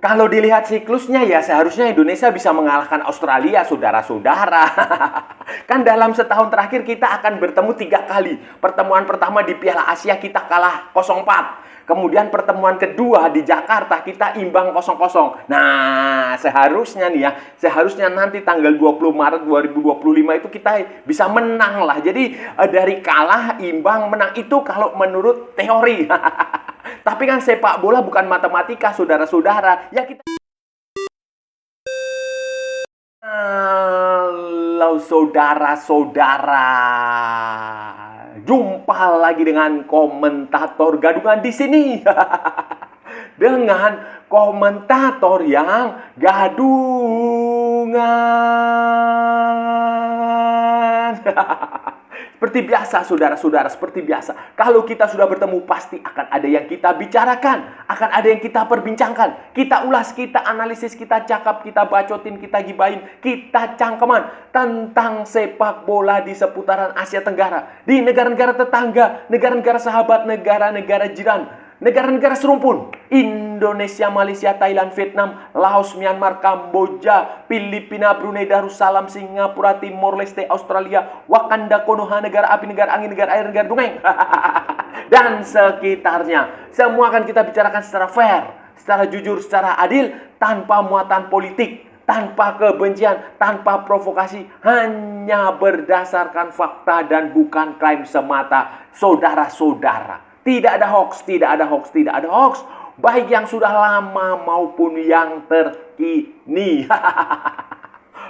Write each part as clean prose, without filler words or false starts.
Kalau dilihat siklusnya ya seharusnya Indonesia bisa mengalahkan Australia, saudara-saudara. Kan dalam setahun terakhir kita akan bertemu 3 kali. Pertemuan pertama di Piala Asia kita kalah 0-4. Kemudian pertemuan kedua di Jakarta kita imbang 0-0. Nah, seharusnya nih ya, seharusnya nanti tanggal 20 Maret 2025 itu kita bisa menang lah. Jadi dari kalah, imbang, menang itu kalau menurut teori. Tapi kan sepak bola bukan matematika, saudara-saudara. Ya kita Halo saudara-saudara. Jumpa lagi dengan komentator gadungan di sini. Dengan komentator yang gadungan. Seperti biasa, saudara-saudara, seperti biasa. Kalau kita sudah bertemu, pasti akan ada yang kita bicarakan. Akan ada yang kita perbincangkan. Kita ulas, kita analisis, kita cakap, kita bacotin, kita gibahin, kita cangkeman tentang sepak bola di seputaran Asia Tenggara. Di negara-negara tetangga, negara-negara sahabat, negara-negara jiran, negara-negara serumpun. Indonesia, Malaysia, Thailand, Vietnam, Laos, Myanmar, Kamboja, Filipina, Brunei Darussalam, Singapura, Timor Leste, Australia, Wakanda, Konoha, negara api, negara angin, negara air, negara dongeng. Dan sekitarnya. Semua akan kita bicarakan secara fair, secara jujur, secara adil, tanpa muatan politik, tanpa kebencian, tanpa provokasi, hanya berdasarkan fakta dan bukan klaim semata, saudara-saudara. Tidak ada hoax, tidak ada hoax, tidak ada hoax. Baik yang sudah lama maupun yang terkini.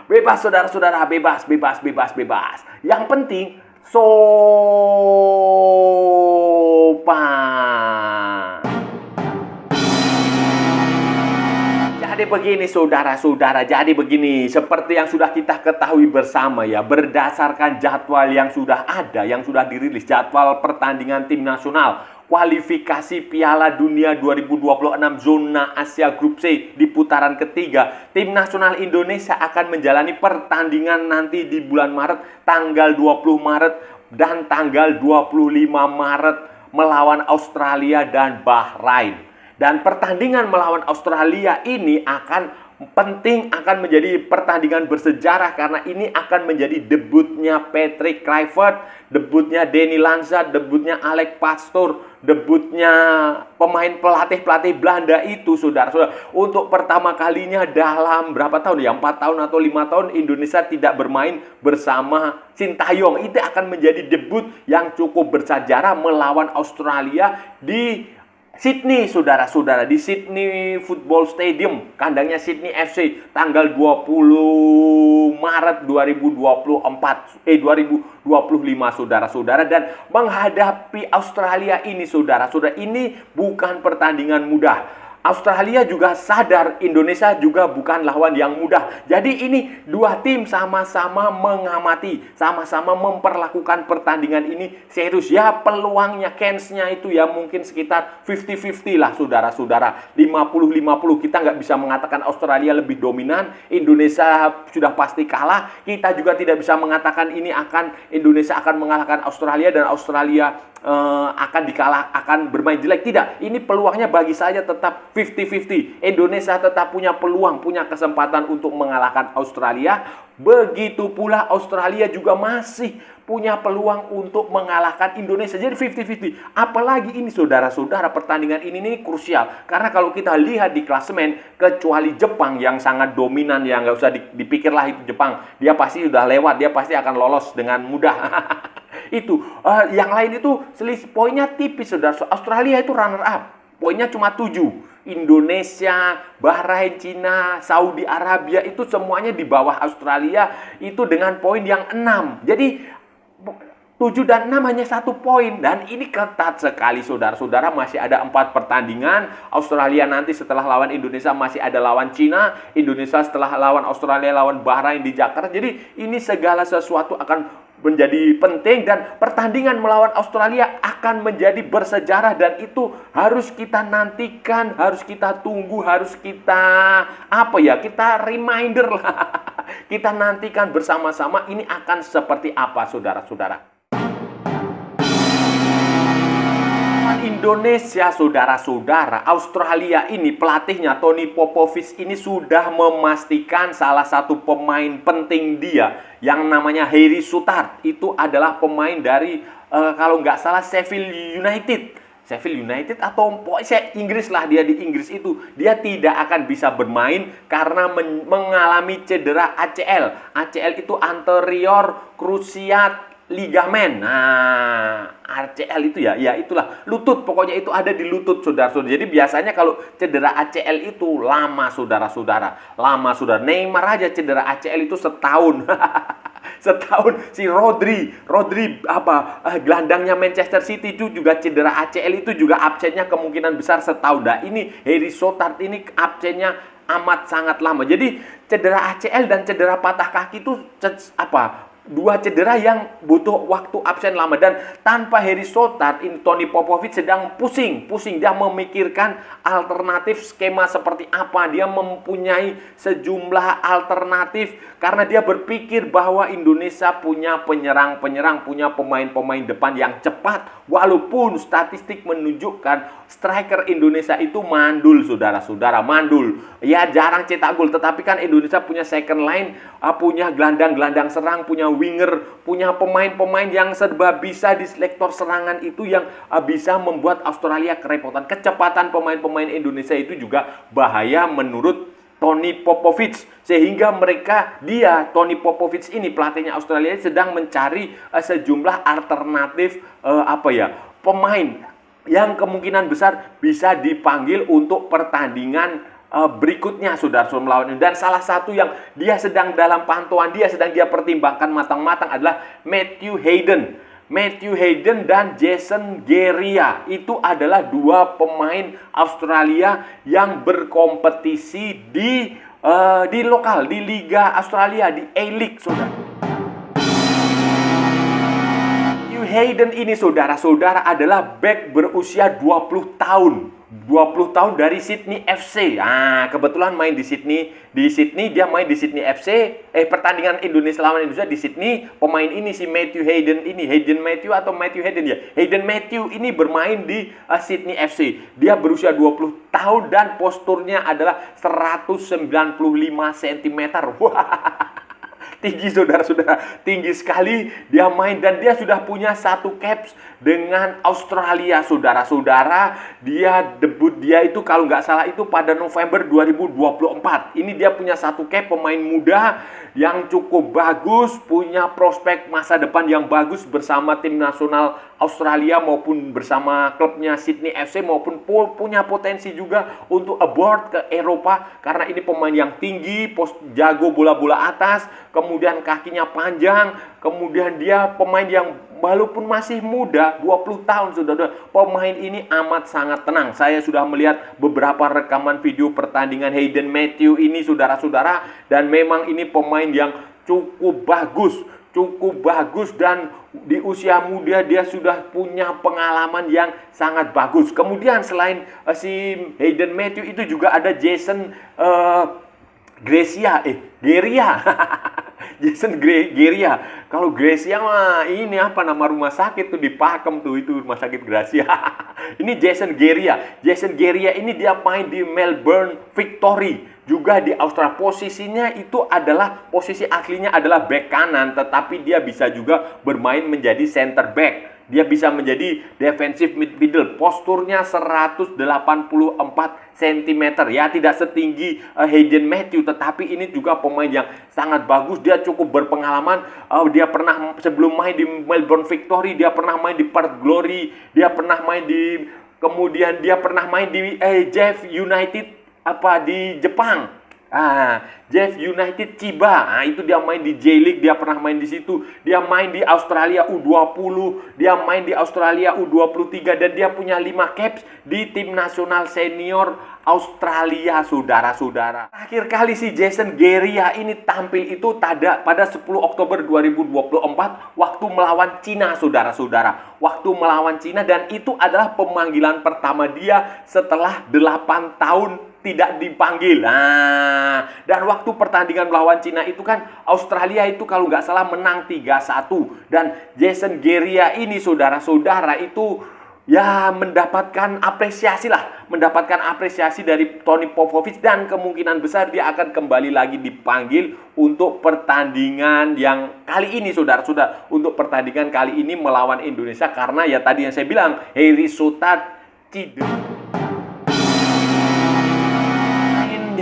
Bebas, saudara-saudara, bebas, bebas, bebas, bebas. Yang penting, sopan. Jadi begini saudara-saudara, jadi begini, seperti yang sudah kita ketahui bersama ya, berdasarkan jadwal yang sudah ada, yang sudah dirilis, jadwal pertandingan tim nasional, kualifikasi Piala Dunia 2026 zona Asia Grup C di putaran ketiga, tim nasional Indonesia akan menjalani pertandingan nanti di bulan Maret, tanggal 20 Maret dan tanggal 25 Maret melawan Australia dan Bahrain. Dan pertandingan melawan Australia ini akan penting, akan menjadi pertandingan bersejarah karena ini akan menjadi debutnya Patrick Kluivert, debutnya Denny Lanza, debutnya Alex Pastoor, debutnya pemain pelatih Belanda itu, saudara-saudara. Untuk pertama kalinya dalam berapa tahun ya? 4 tahun atau 5 tahun Indonesia tidak bermain bersama Sintayong. Itu akan menjadi debut yang cukup bersejarah melawan Australia di Sydney, saudara-saudara, di Sydney Football Stadium, kandangnya Sydney FC, tanggal 20 Maret 2025, saudara-saudara. Dan menghadapi Australia ini, saudara-saudara, ini bukan pertandingan mudah. Australia juga sadar Indonesia juga bukan lawan yang mudah. Jadi ini dua tim sama-sama mengamati, sama-sama memperlakukan pertandingan ini serius. Ya peluangnya, chance-nya itu ya mungkin sekitar 50-50 lah, saudara-saudara. 50-50, kita nggak bisa mengatakan Australia lebih dominan, Indonesia sudah pasti kalah. Kita juga tidak bisa mengatakan Indonesia akan mengalahkan Australia dan Australia akan bermain jelek. Tidak, ini peluangnya bagi saya tetap 50-50. Indonesia tetap punya peluang, punya kesempatan untuk mengalahkan Australia. Begitu pula Australia juga masih punya peluang untuk mengalahkan Indonesia. Jadi 50-50. Apalagi ini saudara-saudara, pertandingan ini krusial. Karena kalau kita lihat di klasemen, kecuali Jepang yang sangat dominan, ya nggak usah dipikirlah itu Jepang. Dia pasti sudah lewat, dia pasti akan lolos dengan mudah. Itu yang lain itu selisih poinnya tipis, saudara. Australia itu runner up, poinnya cuma 7. Indonesia, Bahrain, Cina, Saudi Arabia itu semuanya di bawah Australia itu dengan poin yang 6. Jadi 7 dan 6 hanya 1 poin. Dan ini ketat sekali, saudara-saudara. Masih ada 4 pertandingan. Australia nanti setelah lawan Indonesia masih ada lawan Cina. Indonesia setelah lawan Australia lawan Bahrain di Jakarta. Jadi ini segala sesuatu akan menjadi penting. Dan pertandingan melawan Australia akan menjadi bersejarah. Dan itu harus kita nantikan, harus kita tunggu, harus kita kita reminder lah. Kita nantikan bersama-sama ini akan seperti apa, saudara-saudara. Indonesia, saudara-saudara, Australia ini pelatihnya Tony Popovich ini sudah memastikan salah satu pemain penting dia yang namanya Harry Souttar itu adalah pemain dari kalau nggak salah Sheffield United. Sheffield United atau pokoknya Inggris lah, dia di Inggris itu dia tidak akan bisa bermain karena mengalami cedera ACL. ACL itu anterior cruciate ligamen. Nah, ACL itu ya itulah lutut, pokoknya itu ada di lutut, saudara-saudara. Jadi biasanya kalau cedera ACL itu lama, saudara-saudara. Lama, saudara. Neymar aja cedera ACL itu setahun. Setahun. Si Rodri gelandangnya Manchester City itu juga cedera ACL itu juga absennya kemungkinan besar setahun. Nah, ini Harry Souttar ini absennya amat sangat lama. Jadi cedera ACL dan cedera patah kaki itu dua cedera yang butuh waktu absen lama. Dan tanpa Harry Souttar, Tony Popovich sedang pusing. Dia memikirkan alternatif skema seperti apa. Dia mempunyai sejumlah alternatif karena dia berpikir bahwa Indonesia punya penyerang-penyerang, punya pemain-pemain depan yang cepat. Walaupun statistik menunjukkan striker Indonesia itu mandul, saudara-saudara, mandul. Ya jarang cetak gol, tetapi kan Indonesia punya second line, punya gelandang-gelandang serang, punya winger, punya pemain-pemain yang serba bisa di sektor serangan itu yang bisa membuat Australia kerepotan. Kecepatan pemain-pemain Indonesia itu juga bahaya menurut Tony Popovich, sehingga Tony Popovich ini pelatihnya Australia sedang mencari sejumlah alternatif pemain yang kemungkinan besar bisa dipanggil untuk pertandingan berikutnya, saudara-saudara, melawan. Dan salah satu yang dia sedang dalam pantauan, sedang dia pertimbangkan matang-matang adalah Matthew Hayden dan Jason Geria. Itu adalah dua pemain Australia yang berkompetisi di lokal, di Liga Australia, di A-League, saudara. Hayden ini, saudara-saudara, adalah back berusia 20 tahun. 20 tahun dari Sydney FC. Nah, kebetulan main di Sydney. Dia main di Sydney FC. Pertandingan Indonesia lawan Indonesia di Sydney. Pemain ini si Matthew Hayden ini. Hayden Matthew atau Matthew Hayden ya. Hayden Matthew ini bermain di Sydney FC. Dia berusia 20 tahun dan posturnya adalah 195 cm. Wah. Tinggi, saudara-saudara, tinggi sekali. Dia main dan dia sudah punya satu caps dengan Australia, saudara-saudara. Debut dia itu kalau nggak salah itu pada November 2024. Ini dia punya satu cap, pemain muda yang cukup bagus, punya prospek masa depan yang bagus bersama tim nasional Australia maupun bersama klubnya Sydney FC, maupun punya potensi juga untuk abroad ke Eropa karena ini pemain yang tinggi, jago bola-bola atas, kemudian kakinya panjang, kemudian dia pemain yang walaupun masih muda, 20 tahun, saudara, pemain ini amat sangat tenang. Saya sudah melihat beberapa rekaman video pertandingan Hayden Matthew ini, saudara-saudara, dan memang ini pemain yang cukup bagus dan di usia muda dia sudah punya pengalaman yang sangat bagus. Kemudian selain si Hayden Matthew itu juga ada Jason Geria. Jason Geria. Kalau Gracia mah ini nama rumah sakit tuh di Pakem tuh, itu rumah sakit Gracia. Ini Jason Geria. Jason Geria ini dia main di Melbourne Victory. Juga di Australia. Posisinya itu adalah, posisi aslinya adalah back kanan, tetapi dia bisa juga bermain menjadi center back. Dia bisa menjadi defensive midfielder. Posturnya 184 cm. Ya, tidak setinggi Hayden Matthew, tetapi ini juga pemain yang sangat bagus. Dia cukup berpengalaman. Dia pernah sebelum main di Melbourne Victory, dia pernah main di Perth Glory, dia pernah main di Jeff United di Jepang. Jeff United Chiba. Itu dia main di J-League, dia pernah main di situ. Dia main di Australia U20, dia main di Australia U23 dan dia punya 5 caps di tim nasional senior Australia, saudara-saudara. Terakhir kali si Jason Geria ini tampil itu pada 10 Oktober 2024 waktu melawan Cina, saudara-saudara. Waktu melawan Cina, dan itu adalah pemanggilan pertama dia setelah 8 tahun tidak dipanggil. Dan waktu pertandingan melawan Cina itu kan Australia itu kalau nggak salah menang 3-1. Dan Jason Geria ini, saudara-saudara, itu ya mendapatkan apresiasi lah, mendapatkan apresiasi dari Toni Popovic, dan kemungkinan besar dia akan kembali lagi dipanggil untuk pertandingan yang kali ini, saudara-saudara, untuk pertandingan kali ini melawan Indonesia, karena ya tadi yang saya bilang, Heri Sotat cedera.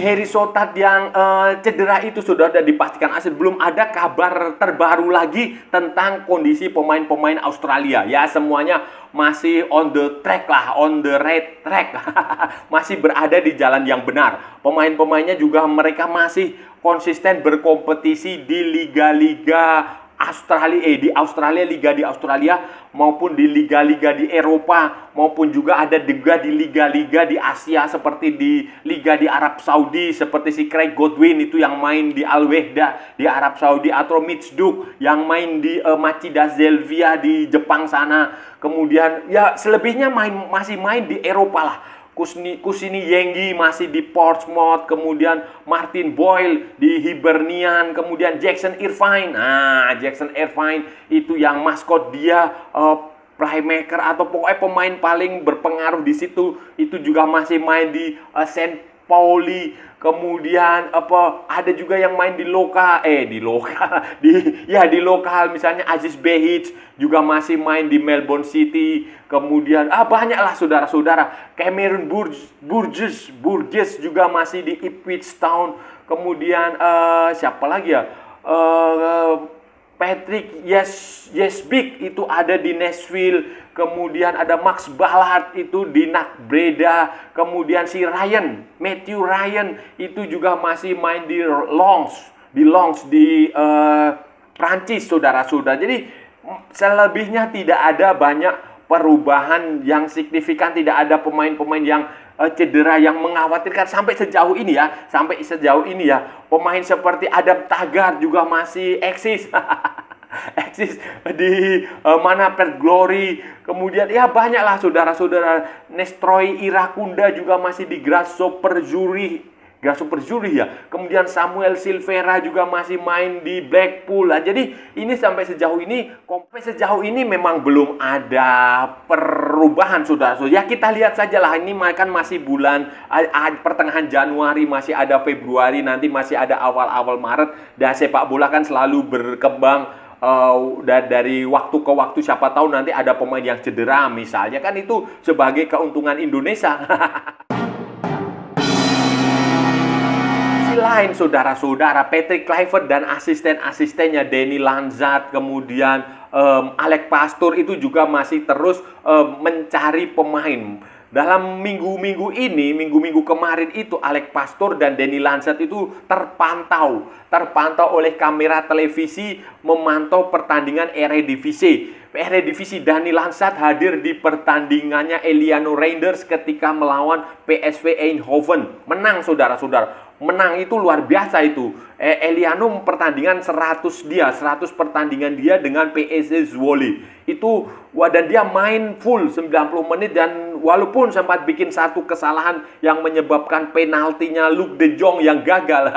Heri Sotat yang cedera itu sudah dipastikan asli. Belum ada kabar terbaru lagi tentang kondisi pemain-pemain Australia. Ya, semuanya masih on the track lah, on the right track. Masih berada di jalan yang benar. Pemain-pemainnya juga mereka masih konsisten berkompetisi di liga-liga di Australia, liga di Australia, maupun di liga-liga di Eropa, maupun juga ada juga di liga-liga di Asia, seperti di liga di Arab Saudi, seperti si Craig Godwin itu yang main di Al Wehda di Arab Saudi, atau Mitch Duke yang main di Machida Zelvia di Jepang sana. Kemudian ya selebihnya masih main di Eropa lah. Kusini Yengi masih di Portsmouth, kemudian Martin Boyle di Hibernian, kemudian Jackson Irvine. Nah, Jackson Irvine itu yang maskot dia, playmaker atau pokoknya pemain paling berpengaruh di situ, itu juga masih main di St. Pauli. Kemudian ada juga yang main di lokal di lokal, misalnya Aziz Behich juga masih main di Melbourne City. Kemudian banyaklah saudara-saudara. Cameron Burgess juga masih di Ipswich Town. Kemudian siapa lagi ya? Patrick Yesbik itu ada di Nashville. Kemudian ada Max Ballard itu di NAC Breda. Kemudian si Matthew Ryan itu juga masih main di Lens di Prancis, saudara-saudara. Jadi selebihnya tidak ada banyak perubahan yang signifikan, tidak ada pemain-pemain yang cedera yang mengkhawatirkan sampai sejauh ini ya. Pemain seperti Adam Taggart juga masih eksis. Eksis di Perth Glory. Kemudian ya banyaklah saudara-saudara. Nestroy Irakunda juga masih di Grasshopper Zurich ya. Kemudian Samuel Silvera juga masih main di Blackpool. Nah, jadi ini sampai sejauh ini memang belum ada perubahan, saudara-saudara. Ya kita lihat saja lah, ini kan masih bulan pertengahan Januari, masih ada Februari, nanti masih ada awal-awal Maret. Dan sepak bola kan selalu berkembang dari waktu ke waktu. Siapa tahu nanti ada pemain yang cedera misalnya, kan itu sebagai keuntungan Indonesia. Lain saudara-saudara, Patrick Kluivert dan asisten-asistennya Danny Lanzat, kemudian Alex Pastoor itu juga masih terus mencari pemain. Dalam minggu-minggu kemarin itu Alex Pastoor dan Danny Lanzat itu terpantau oleh kamera televisi memantau pertandingan Eredivisie. Danny Lanzat hadir di pertandingannya Eliano Reinders ketika melawan PSV Eindhoven. Menang, saudara-saudara. Menang itu luar biasa itu. Eliano pertandingan 100 pertandingan dia dengan PSV Zwolle. Dan dia main full 90 menit, dan walaupun sempat bikin satu kesalahan yang menyebabkan penaltinya Luuk de Jong yang gagal.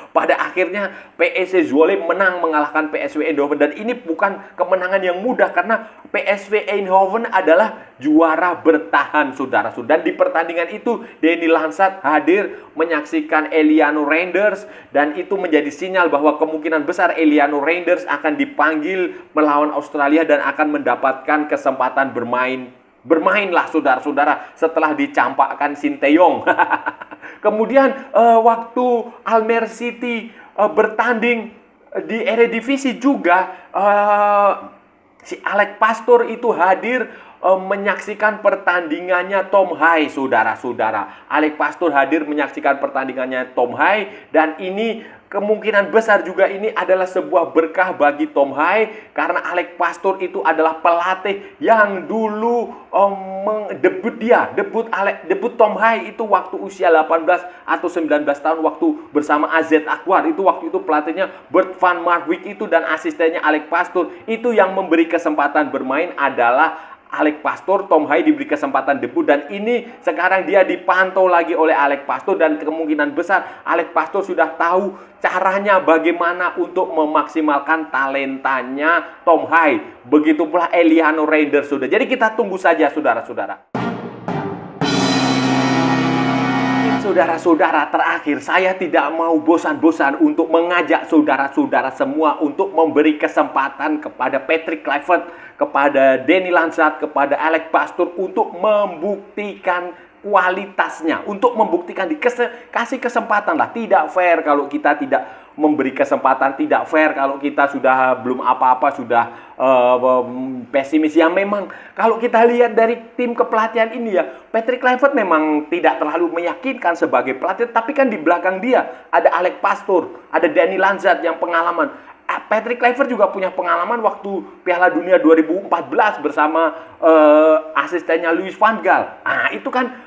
Pada akhirnya PSV Zwolle menang mengalahkan PSV Eindhoven, dan ini bukan kemenangan yang mudah karena PSV Eindhoven adalah juara bertahan, saudara-saudara. Dan di pertandingan itu Danny Lanzat hadir menyaksikan Eliano Reinders, dan itu menjadi sinyal bahwa kemungkinan besar Eliano Reinders akan dipanggil melawan Australia dan akan mendapatkan kesempatan bermainlah, saudara-saudara, setelah dicampakkan Sinteyong. Kemudian waktu Almere City bertanding di Eredivisie juga, si Alex Pastoor itu hadir menyaksikan pertandingannya Tom High, saudara-saudara. Alex Pastoor hadir menyaksikan pertandingannya Tom High, dan ini kemungkinan besar juga ini adalah sebuah berkah bagi Tom High, karena Alex Pastoor itu adalah pelatih yang dulu debut Tom High itu waktu usia 18 atau 19 tahun waktu bersama AZ Alkmaar. Waktu itu pelatihnya Bert van Marwijk itu, dan asistennya Alex Pastoor itu yang memberi kesempatan bermain adalah Alex Pastor. Tom Hai diberi kesempatan debut dan ini sekarang dia dipantau lagi oleh Alex Pastor dan kemungkinan besar Alex Pastor sudah tahu caranya bagaimana untuk memaksimalkan talentanya Tom Hai. Begitu pula Eliano Raider sudah. Jadi kita tunggu saja saudara-saudara. Saudara-saudara, terakhir saya tidak mau bosan-bosan untuk mengajak saudara-saudara semua untuk memberi kesempatan kepada Patrick Kluivert, kepada Danny Lanzat, kepada Alex Pastor untuk membuktikan kualitasnya, untuk membuktikan kasih kesempatan lah. Tidak fair kalau kita tidak memberi kesempatan, tidak fair kalau kita sudah belum apa-apa, sudah pesimis. Ya memang kalau kita lihat dari tim kepelatihan ini ya, Patrick Kluivert memang tidak terlalu meyakinkan sebagai pelatih, tapi kan di belakang dia ada Alex Pastor, ada Danny Lanzat yang pengalaman. Patrick Kluivert juga punya pengalaman waktu Piala Dunia 2014 bersama asistennya Louis van Gaal. Nah, itu kan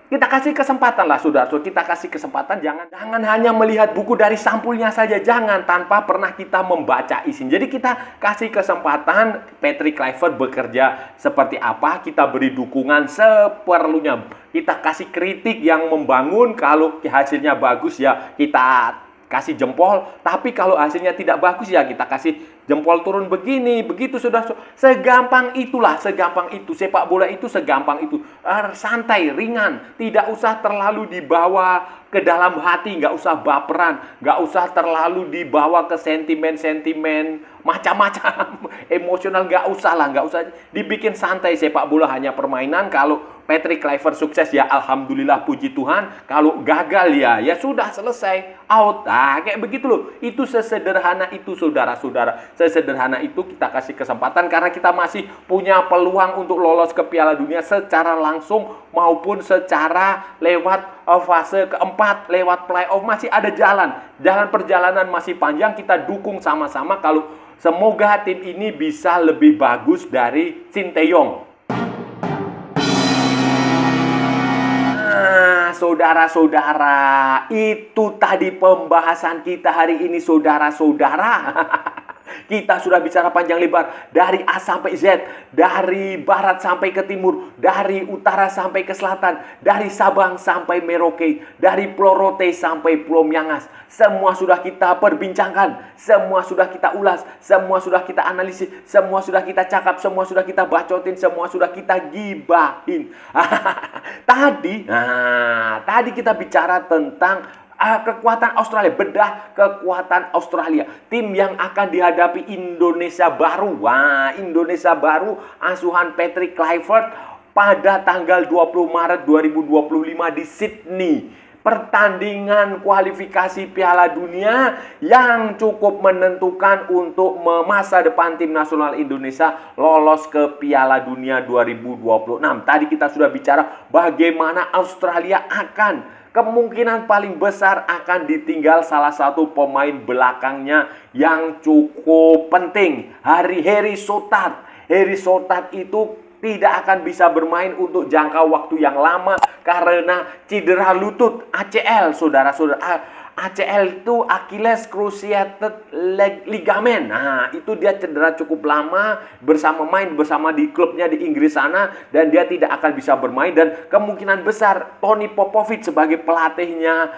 kita kasih kesempatan lah saudara, kita kasih kesempatan, jangan hanya melihat buku dari sampulnya saja, jangan tanpa pernah kita membaca isinya. Jadi kita kasih kesempatan Patrick Kluivert bekerja seperti apa, kita beri dukungan seperlunya, kita kasih kritik yang membangun. Kalau hasilnya bagus ya kita kasih jempol, tapi kalau hasilnya tidak bagus ya kita kasih jempol turun begini, begitu sudah. Segampang itulah, segampang itu. Sepak bola itu segampang itu. Santai, ringan, tidak usah terlalu dibawa ke dalam hati, nggak usah baperan, nggak usah terlalu dibawa ke sentimen-sentimen macam-macam, emosional, nggak usah lah, nggak usah dibikin santai. Sepak bola hanya permainan. Kalau Patrick Kluivert sukses ya alhamdulillah, puji Tuhan. Kalau gagal ya sudah selesai, out. Nah, kayak begitu loh. Itu sesederhana itu saudara-saudara. Sesederhana itu kita kasih kesempatan karena kita masih punya peluang untuk lolos ke Piala Dunia secara langsung maupun secara lewat fase keempat, lewat playoff. Masih ada jalan perjalanan masih panjang. Kita dukung sama-sama kalau semoga tim ini bisa lebih bagus dari Sinteyong. Saudara-saudara, itu tadi pembahasan kita hari ini saudara-saudara. Kita sudah bicara panjang lebar dari A sampai Z, dari barat sampai ke timur, dari utara sampai ke selatan, dari Sabang sampai Merauke, dari Pulau Rote sampai Pulau Miangas. Semua sudah kita perbincangkan, semua sudah kita ulas, semua sudah kita analisis, semua sudah kita cakap, semua sudah kita bacotin, semua sudah kita gibahin. Tadi kita bicara tentang kekuatan Australia, bedah kekuatan Australia. Tim yang akan dihadapi Indonesia baru. Indonesia baru asuhan Patrick Kluivert pada tanggal 20 Maret 2025 di Sydney. Pertandingan kualifikasi Piala Dunia yang cukup menentukan untuk masa depan tim nasional Indonesia lolos ke Piala Dunia 2026. Tadi kita sudah bicara bagaimana Australia kemungkinan paling besar akan ditinggal salah satu pemain belakangnya yang cukup penting, Harry Souttar. Harry Souttar itu tidak akan bisa bermain untuk jangka waktu yang lama karena cedera lutut ACL, saudara-saudara. ACL itu Achilles Cruciated Ligament. Itu dia cedera cukup lama main bersama di klubnya di Inggris sana dan dia tidak akan bisa bermain. Dan kemungkinan besar Tony Popovic sebagai pelatihnya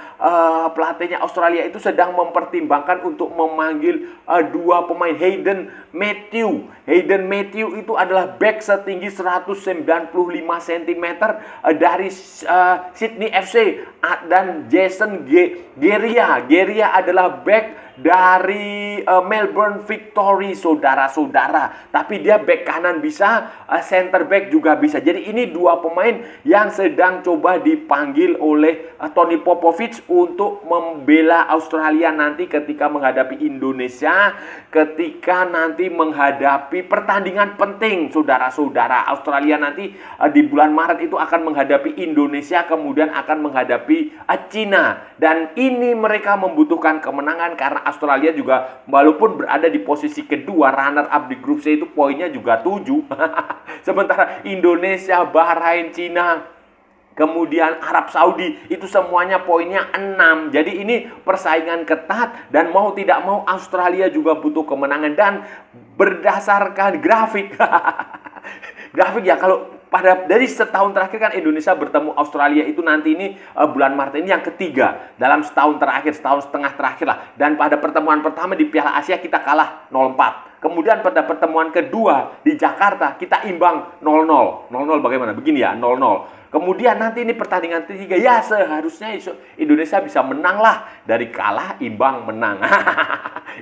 Australia itu sedang mempertimbangkan untuk memanggil dua pemain. Hayden Matthew itu adalah back setinggi 195 cm dari Sydney FC, dan Jason Geria adalah back dari Melbourne Victory, saudara-saudara. Tapi dia back kanan bisa, center back juga bisa. Jadi ini dua pemain yang sedang coba dipanggil oleh Tony Popovic untuk membela Australia nanti ketika menghadapi Indonesia, ketika nanti menghadapi pertandingan penting, saudara-saudara. Australia nanti di bulan Maret itu akan menghadapi Indonesia, kemudian akan menghadapi Cina. Dan ini mereka membutuhkan kemenangan karena Australia juga walaupun berada di posisi kedua, runner up di grup C itu poinnya juga 7. Sementara Indonesia, Bahrain, Cina, kemudian Arab Saudi itu semuanya poinnya 6. Jadi ini persaingan ketat dan mau tidak mau Australia juga butuh kemenangan. Dan berdasarkan grafik grafik ya, kalau dari setahun terakhir kan Indonesia bertemu Australia itu nanti ini bulan Maret ini yang ketiga dalam setahun terakhir, setahun setengah terakhir lah. Dan pada pertemuan pertama di Piala Asia kita kalah 0-4. Kemudian pada pertemuan kedua di Jakarta kita imbang 0-0. 0-0 bagaimana? Begini ya, 0-0. Kemudian nanti ini pertandingan ketiga, ya seharusnya Indonesia bisa menang lah. Dari kalah, imbang, menang.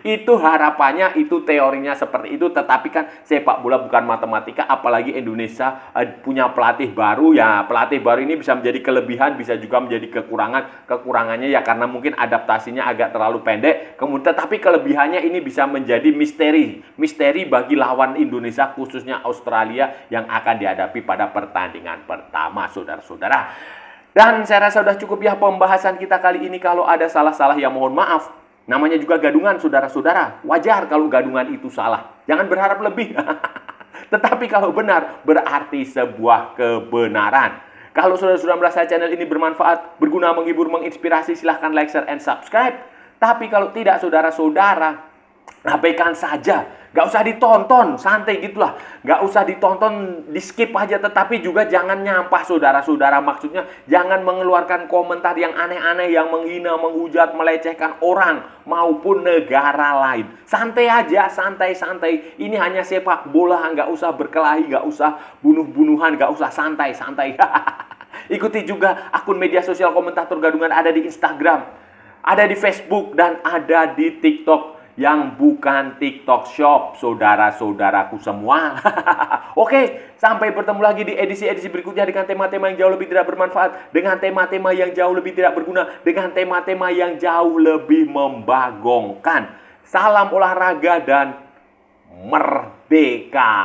Itu harapannya, itu teorinya seperti itu. Tetapi kan sepak bola bukan matematika, apalagi Indonesia punya pelatih baru. Ya pelatih baru ini bisa menjadi kelebihan, bisa juga menjadi kekurangan. Kekurangannya ya karena mungkin adaptasinya agak terlalu pendek. Kemudian tapi kelebihannya ini bisa menjadi misteri. Misteri bagi lawan Indonesia, khususnya Australia yang akan dihadapi pada pertandingan pertama, saudara-saudara. Dan saya rasa sudah cukup ya pembahasan kita kali ini. Kalau ada salah-salah ya mohon maaf. Namanya juga gadungan, saudara-saudara. Wajar kalau gadungan itu salah. Jangan berharap lebih. Tetapi kalau benar, berarti sebuah kebenaran. Kalau saudara-saudara merasa channel ini bermanfaat, berguna, menghibur, menginspirasi, silahkan like, share, and subscribe. Tapi kalau tidak, saudara-saudara, abaikan saja. Gak usah ditonton, santai gitulah. Gak usah ditonton, di skip aja. Tetapi juga jangan nyampah, saudara-saudara. Maksudnya jangan mengeluarkan komentar yang aneh-aneh, yang menghina, menghujat, melecehkan orang maupun negara lain. Santai aja, santai-santai. Ini hanya sepak bola, gak usah berkelahi, gak usah bunuh-bunuhan, gak usah santai-santai. Ikuti juga akun media sosial Komentator Gadungan, ada di Instagram, ada di Facebook, dan ada di TikTok. Yang bukan TikTok Shop, saudara-saudaraku semua. Oke, sampai bertemu lagi di edisi-edisi berikutnya dengan tema-tema yang jauh lebih tidak bermanfaat, dengan tema-tema yang jauh lebih tidak berguna, dengan tema-tema yang jauh lebih membagongkan. Salam olahraga dan merdeka.